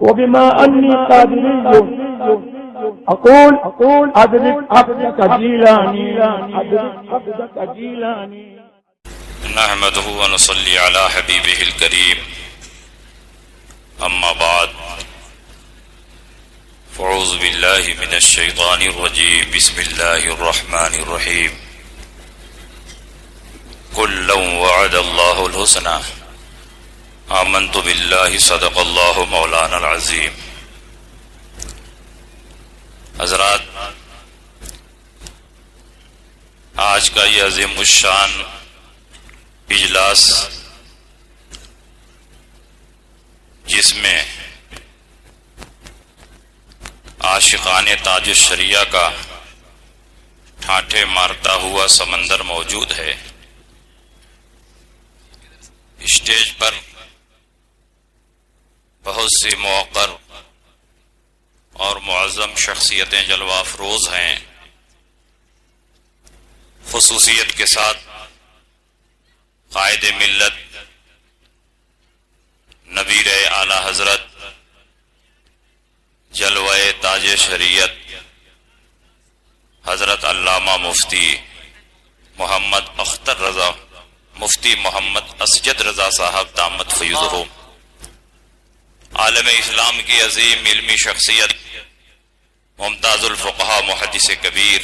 وبما أني قادري أقول أدرك عبدك جيلاني. نحمده ونصلي على حبيبه الكريم. أما بعد، فاعوذ بالله من الشيطان الرجيم. بسم الله الرحمن الرحيم. كلا وعد الله الحسنى آمنت بالله صدق الله مولانا العظیم. حضرات، آج کا یہ عظیم الشان اجلاس، جس میں عاشقان تاج الشریعہ کا ٹھاٹھے مارتا ہوا سمندر موجود ہے، اسٹیج پر بہت سی موقر اور معظم شخصیتیں جلوہ افروز ہیں. خصوصیت کے ساتھ قائد ملت نبیر اعلی حضرت جلوہ تاج شریعت حضرت علامہ مفتی محمد اختر رضا، مفتی محمد اسجد رضا صاحب دامت فیضہ، عالم اسلام کی عظیم علمی شخصیت ممتاز الفقہاء محدث کبیر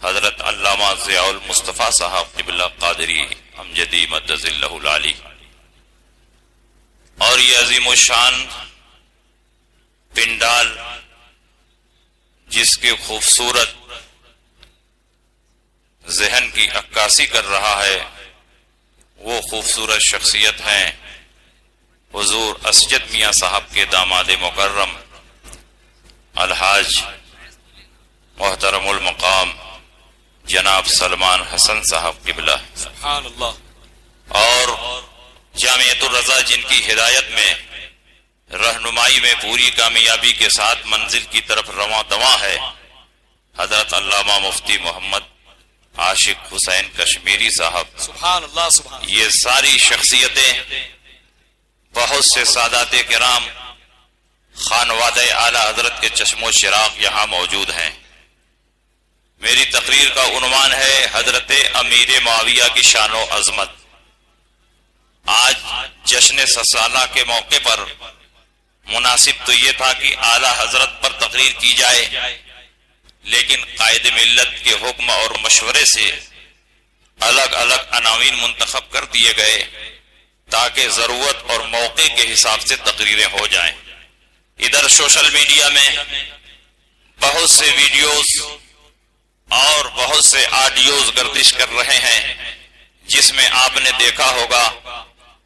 حضرت علامہ ضیاء المصطفیٰ صاحب قبلہ قادری امجدی مدظ اللہ العالی، اور یہ عظیم الشان پنڈال جس کے خوبصورت ذہن کی عکاسی کر رہا ہے، وہ خوبصورت شخصیت ہیں حضور اسجد میاں صاحب کے داماد مکرم الحاج محترم المقام جناب سلمان حسن صاحب قبلہ سبحان اللہ، اور جامعۃ الرضا جن کی ہدایت میں رہنمائی میں پوری کامیابی کے ساتھ منزل کی طرف رواں دواں ہے، حضرت علامہ مفتی محمد عاشق حسین کشمیری صاحب سبحان اللہ. سبحان یہ ساری شخصیتیں، بہت سے سادات کرام، خانوادہ اعلی حضرت کے چشم و چراغ یہاں موجود ہیں. میری تقریر کا عنوان ہے حضرت امیر معاویہ کی شان و عظمت. آج جشن سالہ کے موقع پر مناسب تو یہ تھا کہ اعلی حضرت پر تقریر کی جائے، لیکن قائد ملت کے حکم اور مشورے سے الگ الگ عناوین منتخب کر دیے گئے تاکہ ضرورت اور موقع کے حساب سے تقریریں ہو جائیں. ادھر سوشل میڈیا میں بہت سے ویڈیوز اور بہت سے آڈیوز گردش کر رہے ہیں، جس میں آپ نے دیکھا ہوگا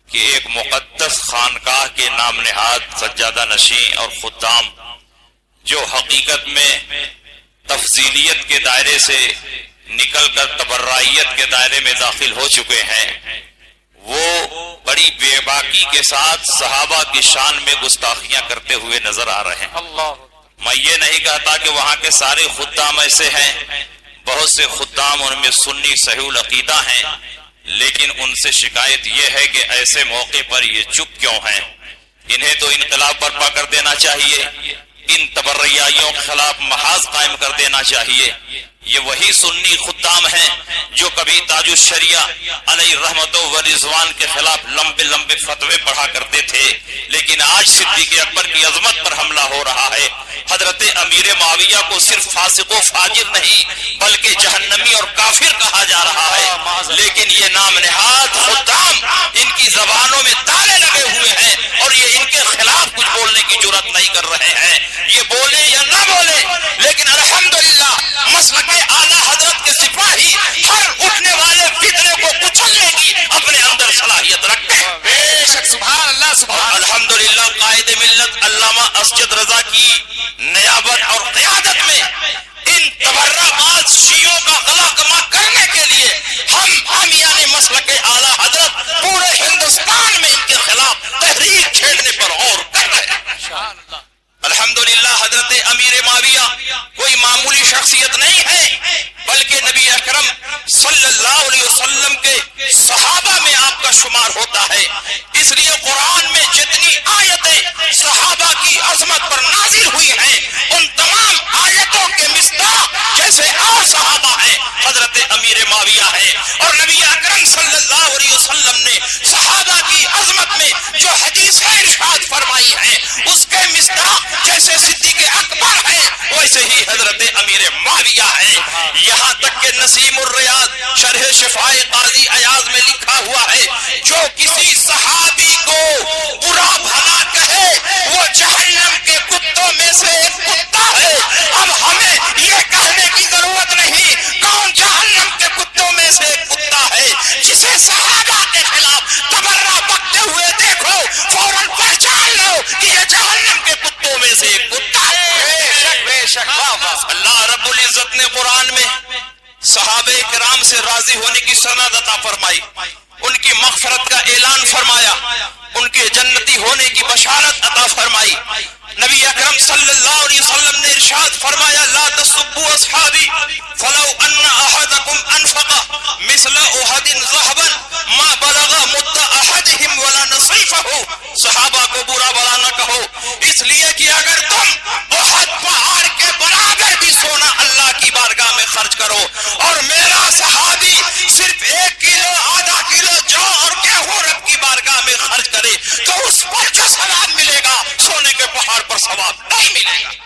کہ ایک مقدس خانقاہ کے نام نہاد سجادہ نشین اور خدام، جو حقیقت میں تفضیلیت کے دائرے سے نکل کر تبرعیت کے دائرے میں داخل ہو چکے ہیں، وہ بڑی بے باکی کے ساتھ صحابہ کی شان میں گستاخیاں کرتے ہوئے نظر آ رہے ہیں. میں یہ نہیں کہتا کہ وہاں کے سارے خدام ایسے ہیں، بہت سے خدام ان میں سنی صحیح العقیدہ ہیں، لیکن ان سے شکایت یہ ہے کہ ایسے موقع پر یہ چپ کیوں ہیں. انہیں تو انقلاب برپا کر دینا چاہیے، ان تبرعیوں کے خلاف محاذ قائم کر دینا چاہیے. یہ وہی سنی خدام ہیں جو کبھی تاج الشریعہ علیہ رحمت و رضوان کے خلاف لمبے لمبے فتوے پڑھا کرتے تھے، لیکن آج صدیق اکبر کی عظمت پر حملہ ہو رہا ہے. حضرت امیر معاویہ کو صرف فاسق و فاجر نہیں بلکہ جہنمی اور کافر کہا جا رہا ہے، لیکن یہ نام نہاد خدام، ان کی زبانوں میں تالے لگے ہوئے ہیں اور یہ ان کے خلاف کچھ بولنے کی جرات نہیں کر رہے ہیں. یہ بولے یا نہ بولے، لیکن الحمدللہ مسلک اعلی حضرت کے سپاہی ہر اٹھنے والے فتنے کو کچلنے کی اپنے اندر صلاحیت رکھتے ہیں. بے شک سبحان اللہ. سبحان الحمدللہ قائد ملت علامہ اسجد رضا کی نیابت اور قیادت میں ان تبرع باز شیعوں کا غلا کما کرنے کے لیے ہم حامیان مسلک اعلی حضرت پورے ہندوستان میں ان کے خلاف تحریک چھیڑنے پر غور کر رہے ہیں. الحمدللہ حضرت امیر معاویہ کوئی معمولی شخصیت نہیں ہے، بلکہ نبی اکرم صلی اللہ علیہ وسلم کے صحابہ میں آپ کا شمار ہوتا ہے. اس لیے قرآن میں جتنی آیتیں صحابہ صحابہ کرام سے راضی ہونے کی سند عطا فرمائی، ان کی مغفرت کا اعلان فرمایا، ان کے جنتی ہونے کی بشارت عطا فرمائی۔ نبی اکرم صلی اللہ علیہ وسلم نے ارشاد فرمایا لا تسبوا اصحابی فلو ان احدکم انفق مثل احد ذهبا ما بلغ مد احدهم ولا نصیفہ۔ صحابہ کو برا بلا نہ کہو، اس لیے کہ اگر تم احد پہاڑ کے برابر بھی سونا اللہ کی بارگاہ میں خرچ کرو اور میرا صحابی صرف 1 کلو آدھا کلو جو اور گیہوں رب کی بارگاہ میں خرچ کرے تو اس پر جو ثواب ملے گا سونے کے پہاڑ پر ثواب نہیں ملے گا۔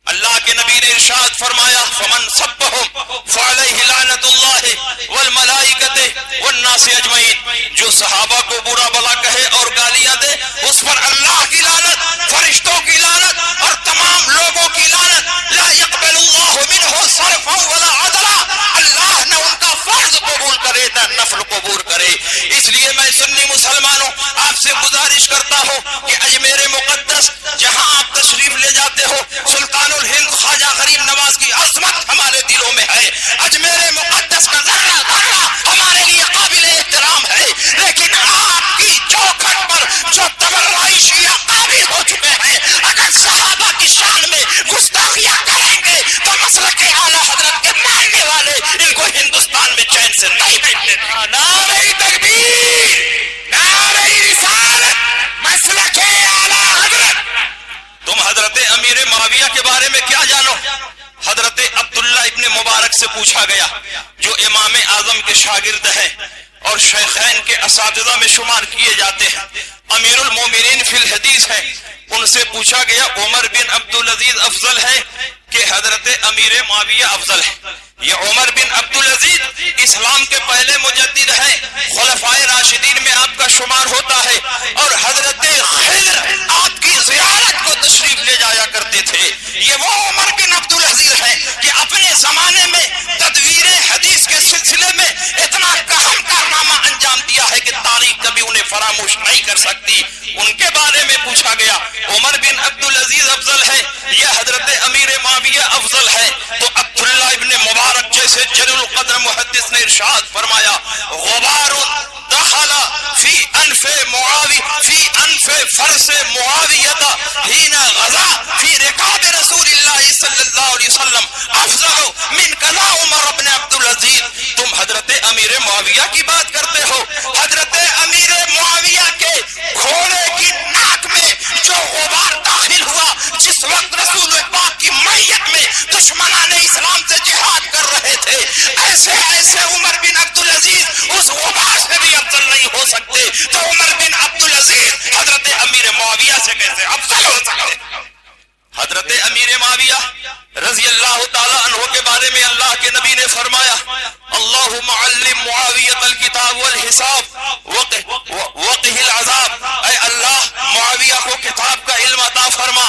اللہ کے نبی نے ارشاد فرمایا فمن سبهم فعلیہ لعنت اللہ والملائکۃ والناس اجمعین، جو صحابہ کو برا بلا کہے اور گالیاں دے اس پر اللہ کی لعنت، فرشتوں کی لعنت اور تمام لوگوں کی لعنت۔ لا يقبل اللہ منہ صرفا ولا عدلا، اللہ نہ ان کا فرض قبول کرے نہ نفل قبول کرے۔ اس لیے میں سنی مسلمانوں آپ سے گزارش کرتا ہوں کہ اجمیر مقدس جہاں آپ تشریف لے جاتے ہو، سلطان الہند خواجہ غریب نواز کی عظمت ہمارے دلوں میں ہے، اجمیر مقدس کا ذرہ ذرہ ہمارے لیے قابل احترام ہے، لیکن آپ کی چوکھٹ پر جو تبرعی شیعہ قابل ہو چکے ہیں اگر صحابہ کی شان میں گستاخیاں کریں گے تو مسلک اعلیٰ حضرت کے ماننے والے ان کو ہندوستان میں چین سے نہیں بیٹھنے دیں گے۔ نعرہ تکبیر، نعرہ رسالت، مسلک اعلیٰ حضرت۔ تم حضرت امیر معاویہ کے بارے میں کیا جانو؟ حضرت عبداللہ ابن مبارک سے پوچھا گیا جو امام اعظم کے شاگرد ہیں اور شیخین کے اساتذہ میں شمار کیے جاتے ہیں، امیر المومنین فی الحدیث ہیں، ان سے پوچھا گیا عمر بن عبدالعزیز افضل ہے کہ حضرت امیر معاویہ افضل ہے؟ یہ عمر بن عبدالعزیز اسلام کے پہلے مجدد ہیں، خلفائے راشدین میں آپ کا شمار ہوتا ہے، اور حضرت خضر آپ کی زیارت کو تشریف لے جایا کرتے تھے۔ یہ وہ عمر بن عبدالعزیز ہیں کہ اپنے زمانے میں تدویر حدیث کے سلسلے میں اتنا اہم کارنامہ انجام دیا ہے کہ تاریخ کبھی انہیں فراموش نہیں کر سکتی۔ ان کے بارے میں پوچھا گیا عمر بن عبدالعزیز افضل ہے یا حضرت امیر معاویہ افضل ہے؟ تو عبداللہ ابن مبارک جیسے جلیل القدر محدث نے ارشاد فرمایا غبار دخل فی انف معاویہ فی انف فرس معاویہ حین غزا فی رکاب رسول اللہ صلی اللہ علیہ وسلم افضل من کذا عمر بن عبدالعزیز۔ تم حضرت امیر معاویہ کی بات کرتے ہو، حضرت امیر معاویہ کے گھوڑے کی ناک میں جو غبار داخل ہوا جس وقت رسول پاک کی میت میں دشمنان اسلام سے جہاد کر رہے تھے، ایسے ایسے عمر بن عبدالعزیز اس غبار سے بھی افضل نہیں ہو سکتے، تو عمر بن عبدالعزیز حضرت امیر معاویہ سے کیسے افضل ہو سکتے؟ حضرت امیر معاویہ رضی اللہ تعالی عنہ کے بارے میں اللہ کے نبی نے فرمایا اللہم علم معاویہ الکتاب والحساب وقہ العذاب، اے اللہ معاویہ کو کتاب کا علم عطا فرما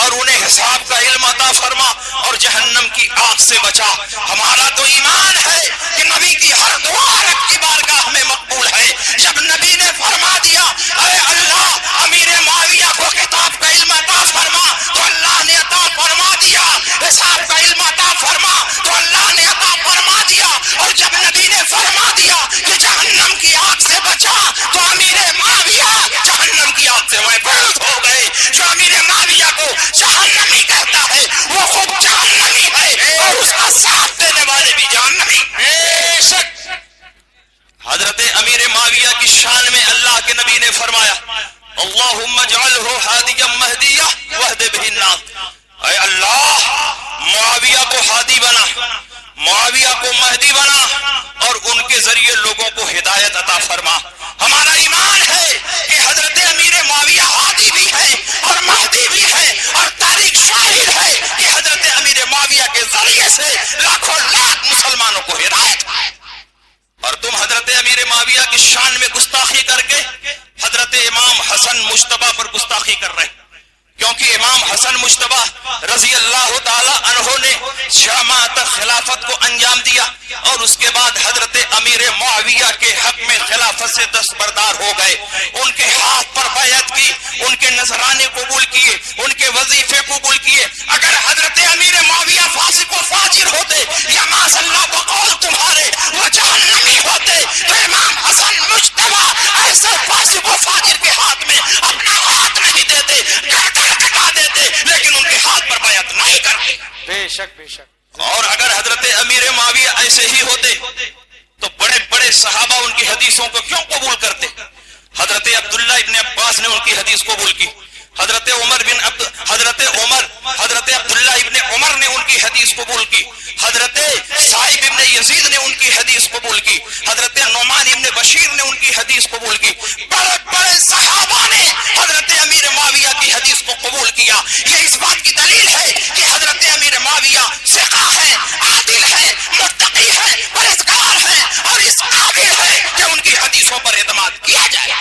اور انہیں حساب کا علم عطا فرما اور جہنم کی آگ سے بچا۔ ہمارا تو ایمان ہے کہ نبی کی ہر دعا رب کی بارگاہ میں مقبول ہے۔ جب نبی نے فرما دیا اے اللہ امیر معاویہ کو کتاب کا علم عطا فرما تو اللہ نے عطا فرما دیا، حساب کا علم عطا فرما تو اللہ نے عطا فرما دیا، اور جب نبی نے فرما دیا کہ جہنم کی آگ سے بچا تو امیر معاویہ جہنم کی آگ سے محفوظ ہو گئے۔ جو امیر معاویہ کو جہنمی کہتا ہے وہ خود جہنمی ہے اور اس کا ساتھ دینے والے بھی جہنمی۔ بے شک حضرت امیر معاویہ کی شان میں اللہ کے نبی نے فرمایا اللہم اجعلہ ہادیا مہدیہ واہد بہ الناس، اے اللہ معاویہ کو ہادی بنا، معاویہ کو مہدی بنا اور ان کے ذریعے لوگوں کو ہدایت عطا فرما۔ ہمارا ایمان ہے کہ حضرت امیر معاویہ ہادی بھی ہے اور مہدی بھی ہے، اور تاریخ شاہد ہے کہ حضرت امیر معاویہ کے ذریعے سے لاکھوں لاکھ مسلمانوں کو ہدایت ہے۔ اور تم حضرت امیر معاویہ کی شان میں گستاخی کر کے حضرت امام حسن مجتبیٰ پر گستاخی کر رہے، کیونکہ امام حسن مجتبیٰ رضی اللہ تعالی عنہ نے 6 ماہ تک خلافت کو انجام دیا اور اس کے بعد حضرت امیر معاویہ کے حق میں خلافت سے دستبردار ہو گئے، ان کے ہاتھ پر بیعت کی، ان کے نذرانے قبول کیے، ان کے وظیفے قبول کیے۔ اگر حضرت امیر معاویہ فاسق و فاجر ہوتے یا معاذ اللہ بقول تمہارے شک بے شک. اور اگر حضرت امیر معاویہ ایسے ہی ہوتے تو بڑے بڑے صحابہ ان کی حدیثوں کو کیوں قبول کرتے؟ حضرت عبداللہ ابن عباس نے ان کی حدیث قبول کی، حضرت عبداللہ ابن عمر نے ان کی حدیث قبول کی، حضرت صائب ابن یزید نے ان کی حدیث قبول کی، حضرت نعمان ابن بشیر نے ان کی حدیث قبول کی، بڑے بڑے صحابہ نے حضرت امیر معاویہ کی حدیث کو قبول کیا. یہ اس بات کی دلیل ہے کہ حضرت امیر معاویہ ثقہ ہے، عادل ہے، متقی ہے، پرہیزگار ہے اور اس قابل ہے کہ ان کی حدیثوں پر اعتماد کیا جائے.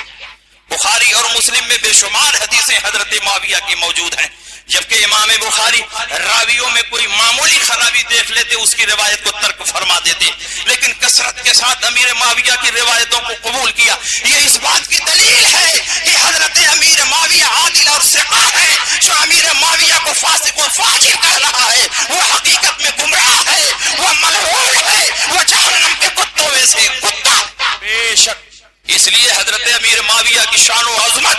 بخاری اور مسلم میں بے شمار حدیثیں حضرت معاویہ کی موجود ہیں، جبکہ امام بخاری راویوں میں کوئی معمولی خرابی دیکھ لیتے اس کی روایت کو ترک فرما دیتے، لیکن کثرت کے ساتھ امیر معاویہ کی روایتوں کو قبول کیا. یہ اس بات کی دلیل ہے کہ حضرت امیر معاویہ عادل اور ثقہ ہے. جو امیر معاویہ کو فاسق و فاجر کہہ رہا ہے وہ حقیقت میں گمراہ ہے، وہ ملعون ہے، وہ جہنم کے کتوں میں سے کتا. بے شک. اس لیے حضرت امیر معاویہ کی شان و عظمت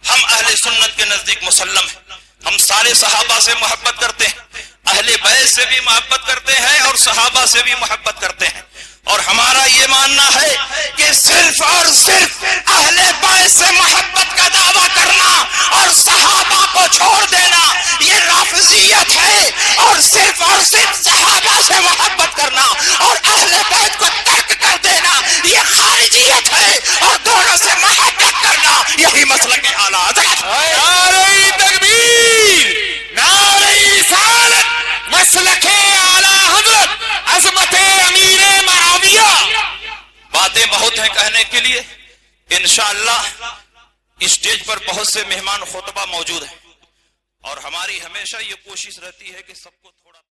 ہم اہل سنت کے نزدیک مسلم ہے. ہم سارے صحابہ سے محبت کرتے ہیں، اہل بیت سے بھی محبت کرتے ہیں اور صحابہ سے بھی محبت کرتے ہیں، اور ہمارا یہ ماننا ہے کہ صرف اور صرف اہل بیت سے محبت کا دعویٰ کرنا اور صحابہ کو چھوڑ دینا یہ رافضیت ہے، اور صرف صحابہ سے محبت کرنا اور اہل بیت کو ترک کر دینا یہ خارجیت ہے، اور دونوں سے محبت کرنا یہی مسلک اعلیٰ حضرت. نعرہ تکبیر، نعرہ رسالت، مسلک اعلی حضرت عظمت امیر معاویہ. باتیں بہت ہیں کہنے کے لیے، انشاءاللہ اسٹیج پر بہت سے مہمان خطبہ موجود ہیں، اور ہماری ہمیشہ یہ کوشش رہتی ہے کہ سب کو تھوڑا